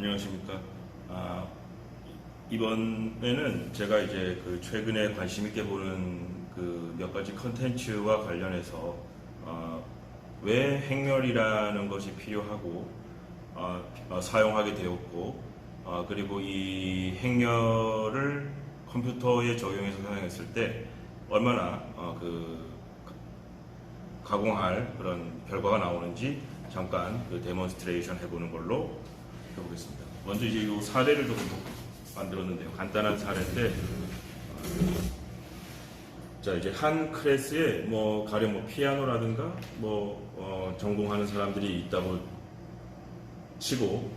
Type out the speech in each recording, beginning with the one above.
안녕하십니까. 아, 이번에는 제가 이제 그 최근에 관심 있게 보는 그 몇 가지 컨텐츠와 관련해서 왜 행렬이라는 것이 필요하고 사용하게 되었고 그리고 이 행렬을 컴퓨터에 적용해서 사용했을 때 얼마나 가공할 그런 결과가 나오는지 잠깐 그 데몬스트레이션 해보는 걸로 해보겠습니다. 먼저 이제 이 사례를 조금 만들었는데요. 간단한 사례인데, 자 이제 한 클래스에 가령 피아노라든가 전공하는 사람들이 있다고 치고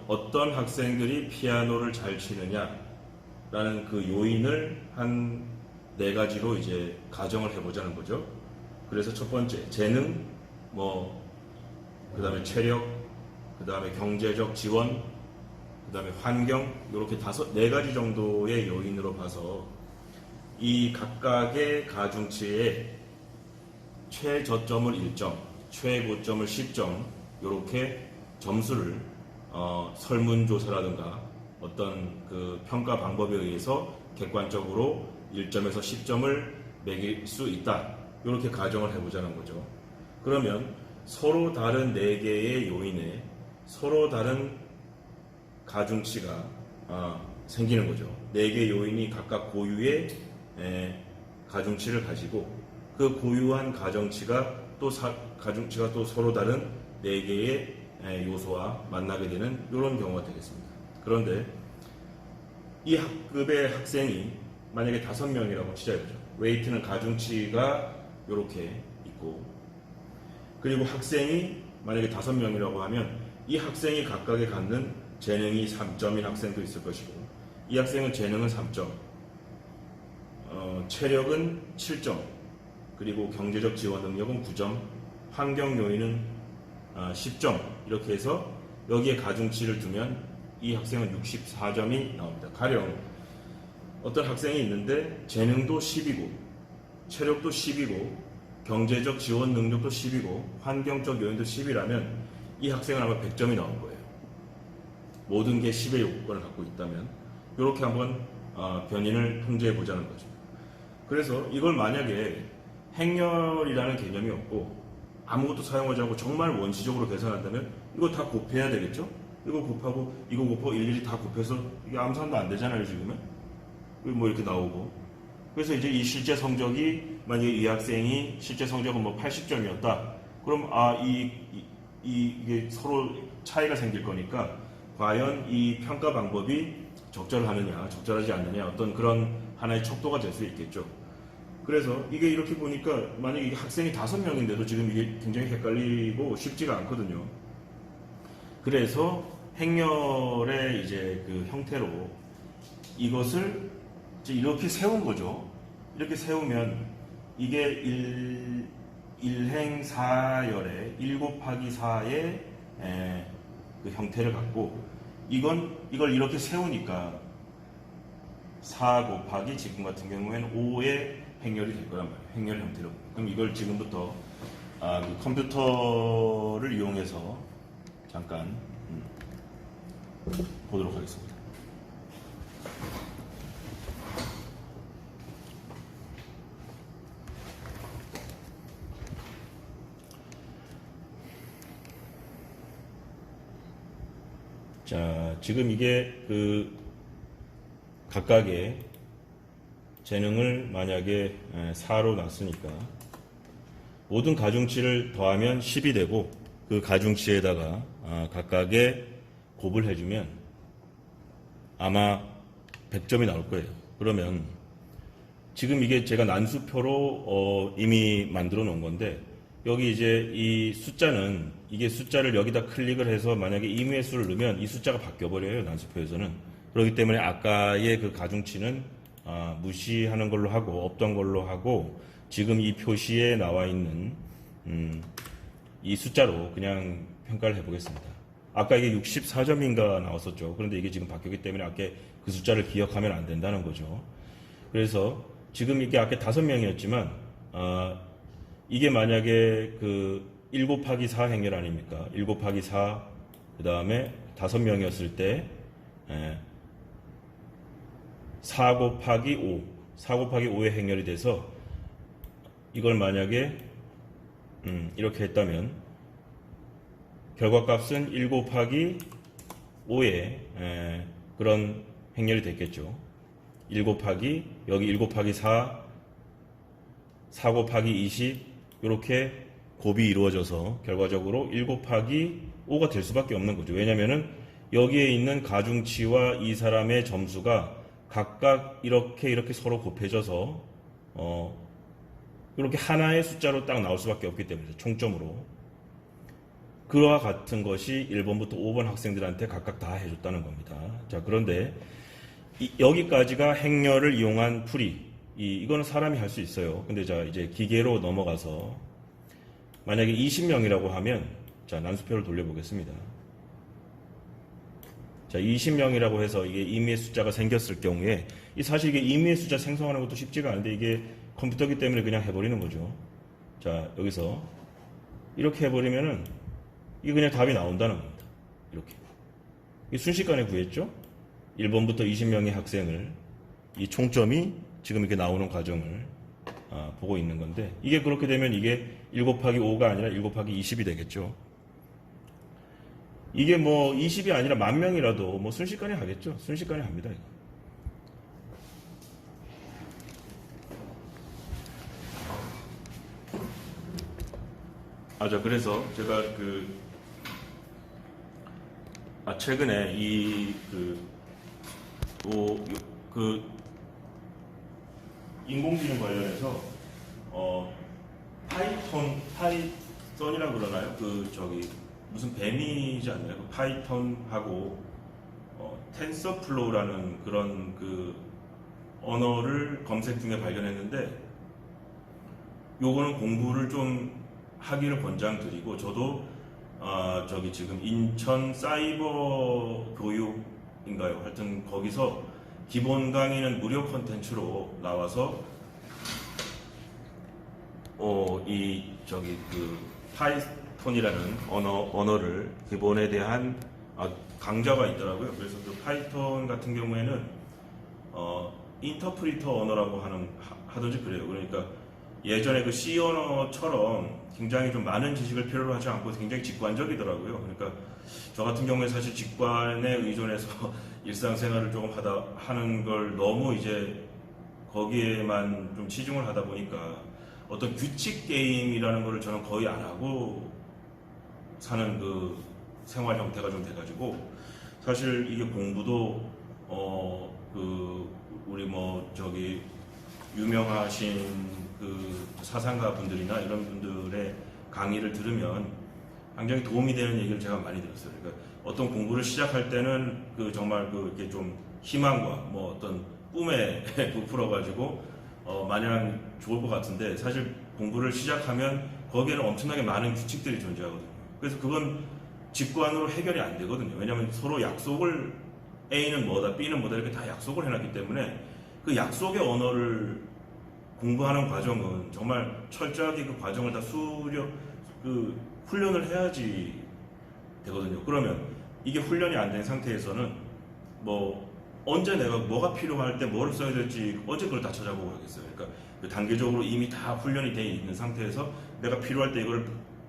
어떤 학생들이 피아노를 잘 치느냐라는 그 요인을 한 네 가지로 이제 가정을 해보자는 거죠. 그래서 첫 번째 재능, 그 다음에 체력, 그 다음에 경제적 지원, 그 다음에 환경, 이렇게 네 가지 정도의 요인으로 봐서 이 각각의 가중치의 최저점을 1점, 최고점을 10점, 이렇게 점수를 설문조사라든가 어떤 그 평가 방법에 의해서 객관적으로 1점에서 10점을 매길 수 있다. 이렇게 가정을 해보자는 거죠. 그러면 서로 다른 4개의 요인에 서로 다른 가중치가 생기는 거죠. 4개 요인이 각각 고유의 가중치를 가지고 그 고유한 가중치가 또 서로 다른 4개의 요소와 만나게 되는 이런 경우가 되겠습니다. 그런데 이 학급의 학생이 만약에 5명이라고 치자죠. 웨이트는 가중치가 이렇게 있고, 그리고 학생이 만약에 5명이라고 하면 이 학생이 각각에 갖는 재능이 3점인 학생도 있을 것이고, 이 학생은 재능은 3점, 체력은 7점, 그리고 경제적 지원 능력은 9점, 환경 요인은 10점, 이렇게 해서 여기에 가중치를 두면 이 학생은 64점이 나옵니다. 가령 어떤 학생이 있는데 재능도 10이고 체력도 10이고 경제적 지원 능력도 10이고 환경적 요인도 10이라면 이 학생은 아마 100점이 나올 거예요. 모든 게 10의 요건을 갖고 있다면 이렇게 한번 변인을 형제해 보자는 거죠. 그래서 이걸 만약에 행렬이라는 개념이 없고 아무것도 사용하지 않고 정말 원시적으로 계산한다면 이거 다 곱해야 되겠죠? 이거 곱하고 이거 곱하고 일일이 다 곱해서 이게 암산도 안 되잖아요, 지금은. 이렇게 나오고. 그래서 이제 이 실제 성적이 만약에 이 학생이 실제 성적은 80점이었다. 그럼 이게 서로 차이가 생길 거니까 과연 이 평가 방법이 적절하느냐, 적절하지 않느냐, 어떤 그런 하나의 척도가 될 수 있겠죠. 그래서 이게 이렇게 보니까 만약에 이게 학생이 5명인데도 지금 이게 굉장히 헷갈리고 쉽지가 않거든요. 그래서 행렬의 이제 그 형태로 이것을 이제 이렇게 세운 거죠. 이렇게 세우면 이게 1행사열의 1 곱하기 4의 그 형태를 갖고 이걸 이렇게 세우니까 4 곱하기 지금 같은 경우에는 5의 행렬이 될 거란 말이에요. 행렬 형태로. 그럼 이걸 지금부터 그 컴퓨터를 이용해서 잠깐 보도록 하겠습니다. 자, 지금 이게 그 각각의 재능을 만약에 4로 놨으니까 모든 가중치를 더하면 10이 되고 그 가중치에다가 각각의 곱을 해주면 아마 100점이 나올 거예요. 그러면 지금 이게 제가 난수표로 이미 만들어 놓은 건데 여기 이제 이 숫자는 이게 숫자를 여기다 클릭을 해서 만약에 임의의 수를 넣으면 이 숫자가 바뀌어 버려요. 난수표에서는. 그렇기 때문에 아까의 그 가중치는 무시하는 걸로 하고 없던 걸로 하고 지금 이 표시에 나와 있는 이 숫자로 그냥 평가를 해보겠습니다. 아까 이게 64점인가 나왔었죠. 그런데 이게 지금 바뀌었기 때문에 아까 그 숫자를 기억하면 안 된다는 거죠. 그래서 지금 이게 아까 5명이었지만 이게 만약에 그 1 곱하기 4 행렬 아닙니까? 1 곱하기 4 그 다음에 5명이었을 때 4 곱하기 5, 4 곱하기 5의 행렬이 돼서 이걸 만약에 이렇게 했다면 결과값은 1 곱하기 5의 그런 행렬이 됐겠죠. 1 곱하기 여기 1 곱하기 4, 4 곱하기 20 이렇게 곱이 이루어져서 결과적으로 1 곱하기 5가 될 수밖에 없는 거죠. 왜냐면은 여기에 있는 가중치와 이 사람의 점수가 각각 이렇게 서로 곱해져서 이렇게 하나의 숫자로 딱 나올 수밖에 없기 때문에 총점으로 그와 같은 것이 1번부터 5번 학생들한테 각각 다 해줬다는 겁니다. 자, 그런데 여기까지가 행렬을 이용한 풀이. 이거는 사람이 할 수 있어요. 근데 자, 이제 기계로 넘어가서 만약에 20명이라고 하면 자, 난수표를 돌려보겠습니다. 자, 20명이라고 해서 이게 임의의 숫자가 생겼을 경우에 사실 이게 임의의 숫자 생성하는 것도 쉽지가 않은데 이게 컴퓨터기 때문에 그냥 해버리는 거죠. 자, 여기서 이렇게 해버리면은 이게 그냥 답이 나온다는 겁니다. 이렇게. 이 순식간에 구했죠? 1번부터 20명의 학생을 이 총점이 지금 이렇게 나오는 과정을 보고 있는 건데 이게 그렇게 되면 이게 1 곱하기 5가 아니라 1 곱하기 20이 되겠죠. 이게 뭐 20이 아니라 10,000명이라도 뭐 순식간에 하겠죠. 순식간에 합니다. 이거. 자, 그래서 제가 최근에 인공지능 관련해서 파이썬이라 그러나요? 무슨 뱀이지 않나요? 파이썬하고 텐서플로우라는 그런 언어를 검색 중에 발견했는데 요거는 공부를 좀 하기를 권장드리고 저도 지금 인천 사이버 교육인가요? 하여튼 거기서 기본 강의는 무료 컨텐츠로 나와서 파이썬이라는 언어를 기본에 대한 강좌가 있더라고요. 그래서 그 파이썬 같은 경우에는 인터프리터 언어라고 하든지 그래요. 그러니까 예전에 그 C 언어처럼 굉장히 좀 많은 지식을 필요로 하지 않고 굉장히 직관적이더라고요. 그러니까 저 같은 경우에 사실 직관에 의존해서 일상생활을 조금 하는 걸 너무 이제 거기에만 좀 치중을 하다 보니까 어떤 규칙 게임이라는 거를 저는 거의 안 하고 사는 그 생활 형태가 좀 돼가지고 사실 이게 공부도 우리 유명하신 사상가 분들이나 이런 분들의 강의를 들으면 굉장히 도움이 되는 얘기를 제가 많이 들었어요. 그러니까 어떤 공부를 시작할 때는 정말 이렇게 좀 희망과 어떤 꿈에 부풀어가지고 마냥 좋을 것 같은데 사실 공부를 시작하면 거기에는 엄청나게 많은 규칙들이 존재하거든요. 그래서 그건 직관으로 해결이 안 되거든요. 왜냐하면 서로 약속을 A는 뭐다, B는 뭐다 이렇게 다 약속을 해놨기 때문에 그 약속의 언어를 공부하는 과정은 정말 철저하게 그 과정을 다 훈련을 해야지 되거든요. 그러면 이게 훈련이 안 된 상태에서는 언제 내가 뭐가 필요할 때 뭐를 써야 될지 언제 그걸 다 찾아보고 하겠어요. 그러니까 단계적으로 이미 다 훈련이 돼 있는 상태에서 내가 필요할 때 이걸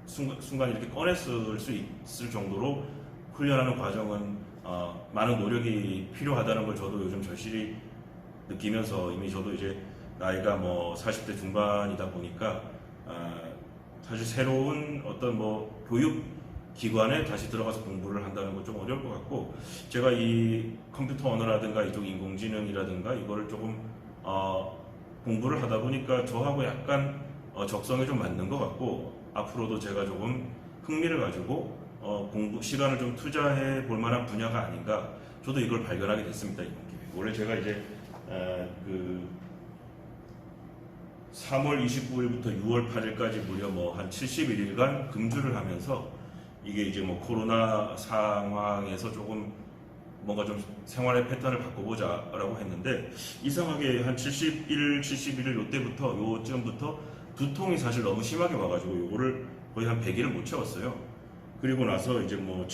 순간 이렇게 꺼내 쓸 수 있을 정도로 훈련하는 과정은 많은 노력이 필요하다는 걸 저도 요즘 절실히 느끼면서 이미 저도 이제 나이가 40대 중반이다 보니까 사실 새로운 어떤 교육 기관에 다시 들어가서 공부를 한다는 건 좀 어려울 것 같고 제가 이 컴퓨터 언어라든가 이쪽 인공지능이라든가 이거를 조금 공부를 하다 보니까 저하고 약간 적성에 좀 맞는 것 같고 앞으로도 제가 조금 흥미를 가지고 공부 시간을 좀 투자해 볼 만한 분야가 아닌가 저도 이걸 발견하게 됐습니다. 이번 기회에. 원래 제가 이제 3월 29일부터 6월 8일까지 무려 한 71일간 금주를 하면서 이게 이제 코로나 상황에서 조금 뭔가 좀 생활의 패턴을 바꿔보자라고 했는데 이상하게 한 71일, 71일 요쯤부터 두통이 사실 너무 심하게 와가지고 요거를 거의 한 100일을 못 채웠어요. 그리고 나서 이제 치료